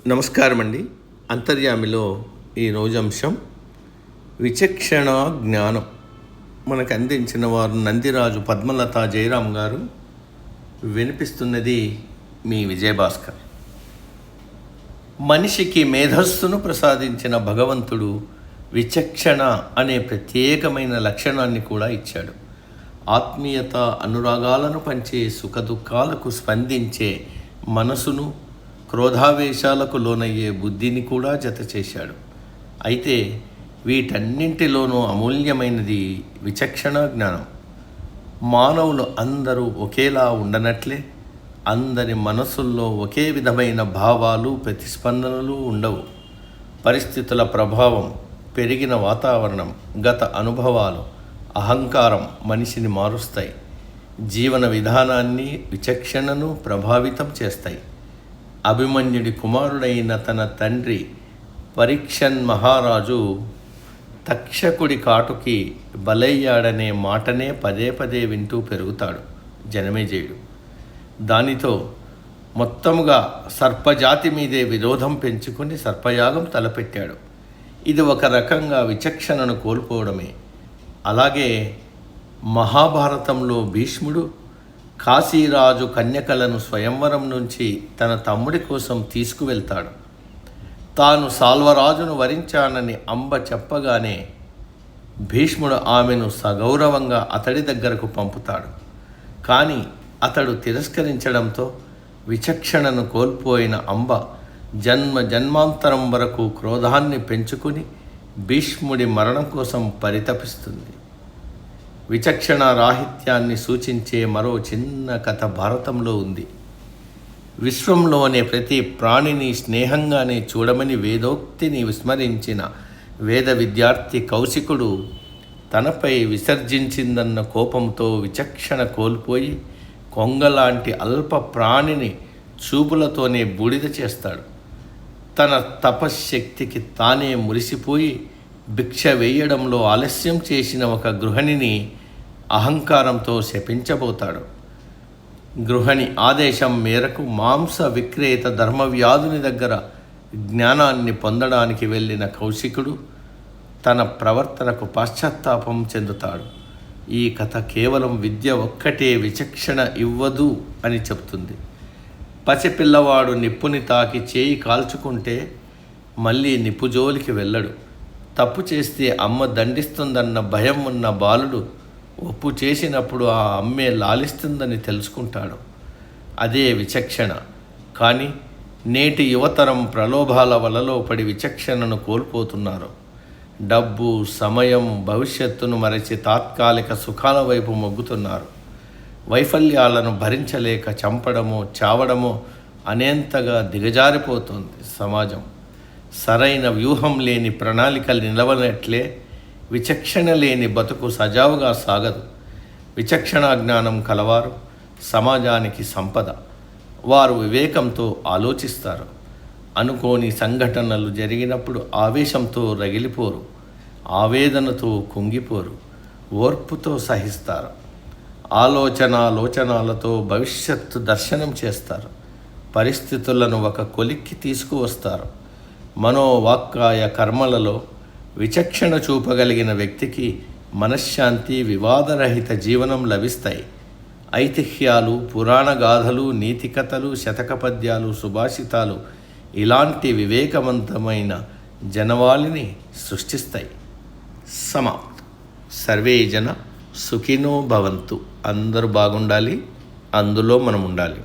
నమస్కారం అండి. అంతర్యామిలో ఈరోజు అంశం విచక్షణ జ్ఞానం. మనకు అందించిన వారు నందిరాజు పద్మలత జయరాం గారు. వినిపిస్తున్నది మీ విజయభాస్కర్. మనిషికి మేధస్సును ప్రసాదించిన భగవంతుడు విచక్షణ అనే ప్రత్యేకమైన లక్షణాన్ని కూడా ఇచ్చాడు. ఆత్మీయత, అనురాగాలను పంచే, సుఖదుఖాలకు స్పందించే మనసును, క్రోధావేశాలకు లోనయ్యే బుద్ధిని కూడా జత చేశాడు. అయితే వీటన్నింటిలోనూ అమూల్యమైనది విచక్షణ జ్ఞానం. మానవులు అందరూ ఒకేలా ఉండనట్లే అందరి మనసుల్లో ఒకే విధమైన భావాలు, ప్రతిస్పందనలు ఉండవు. పరిస్థితుల ప్రభావం, పెరిగిన వాతావరణం, గత అనుభవాలు, అహంకారం మనిషిని మారుస్తాయి. జీవన విధానాన్ని, విచక్షణను ప్రభావితం చేస్తాయి. అభిమన్యుడి కుమారుడైన తన తండ్రి పరీక్షన్ మహారాజు తక్షకుడి కాటుకి బలయ్యాడనే మాటనే పదే పదే వింటూ పెరుగుతాడు జనమేజయుడు. దానితో మొత్తముగా సర్పజాతి మీదే విరోధం పెంచుకుని సర్పయాగం తలపెట్టాడు. ఇది ఒక రకంగా విచక్షణను కోల్పోవడమే. అలాగే మహాభారతంలో భీష్ముడు కాశీరాజు కన్యకలను స్వయంవరం నుంచి తన తమ్ముడి కోసం తీసుకువెళ్తాడు. తాను సాల్వరాజును వరించానని అంబ చెప్పగానే భీష్ముడు ఆమెను సగౌరవంగా అతడి దగ్గరకు పంపుతాడు. కానీ అతడు తిరస్కరించడంతో విచక్షణను కోల్పోయిన అంబ జన్మాంతరం వరకు క్రోధాన్ని పెంచుకుని భీష్ముడి మరణం కోసం పరితపిస్తుంది. విచక్షణ రాహిత్యాన్ని సూచించే మరో చిన్న కథ భారతంలో ఉంది. విశ్వంలోనే ప్రతి ప్రాణిని స్నేహంగానే చూడమని వేదోక్తిని విస్మరించిన వేద విద్యార్థి కౌశికుడు తనపై విసర్జించిందన్న కోపంతో విచక్షణ కోల్పోయి కొంగలాంటి అల్ప ప్రాణిని చూపులతోనే బూడిద చేస్తాడు. తన తపశ్శక్తికి తానే మురిసిపోయి భిక్ష వేయడంలో ఆలస్యం చేసిన ఒక గృహిణిని అహంకారంతో శపించబోతాడు. గృహిణి ఆదేశం మేరకు మాంస విక్రేత ధర్మవ్యాధుని దగ్గర జ్ఞానాన్ని పొందడానికి వెళ్ళిన కౌశికుడు తన ప్రవర్తనకు పశ్చాత్తాపం చెందుతాడు. ఈ కథ కేవలం విద్య ఒక్కటే విచక్షణ ఇవ్వదు అని చెప్తుంది. పసిపిల్లవాడు నిప్పుని తాకి చేయి కాల్చుకుంటే మళ్ళీ నిప్పు జోలికి వెళ్ళడు. తప్పు చేస్తే అమ్మ దండిస్తుందన్న భయం ఉన్న బాలుడు ఒప్పు చేసినప్పుడు ఆ అమ్మే లాలిస్తుందని తెలుసుకుంటాడు. అదే విచక్షణ. కానీ నేటి యువతరం ప్రలోభాల వలలో పడి విచక్షణను కోల్పోతున్నారు. డబ్బు, సమయం, భవిష్యత్తును మరచి తాత్కాలిక సుఖాల వైపు మొగ్గుతున్నారు. వైఫల్యాలను భరించలేక చంపడమో, చావడమో అనేంతగా దిగజారిపోతుంది సమాజం. సరైన వ్యూహం లేని ప్రణాళికలు నిలవనట్లే విచక్షణ లేని బతుకు సజావుగా సాగదు. విచక్షణ జ్ఞానం కలవారు సమాజానికి సంపద. వారు వివేకంతో ఆలోచిస్తారు. అనుకోని సంఘటనలు జరిగినప్పుడు ఆవేశంతో రగిలిపోరు, ఆవేదనతో కుంగిపోరు, ఓర్పుతో సహిస్తారు. ఆలోచనాలతో భవిష్యత్తు దర్శనం చేస్తారు. పరిస్థితులను ఒక కొలిక్కి తీసుకువస్తారు. మనోవాక్కాయ కర్మలలో విచక్షణ చూపగలిగిన వ్యక్తికి మనశ్శాంతి, వివాదరహిత జీవనం లభిస్తాయి. ఐతిహ్యాలు, పురాణ గాథలు, నీతి కథలు, శతక పద్యాలు, సుభాషితాలు ఇలాంటి వివేకవంతమైన జనవాళిని సృష్టిస్తాయి. సమాప్తం. సర్వే జన సుఖినో భవంతు. అందరూ బాగుండాలి, అందులో మనం ఉండాలి.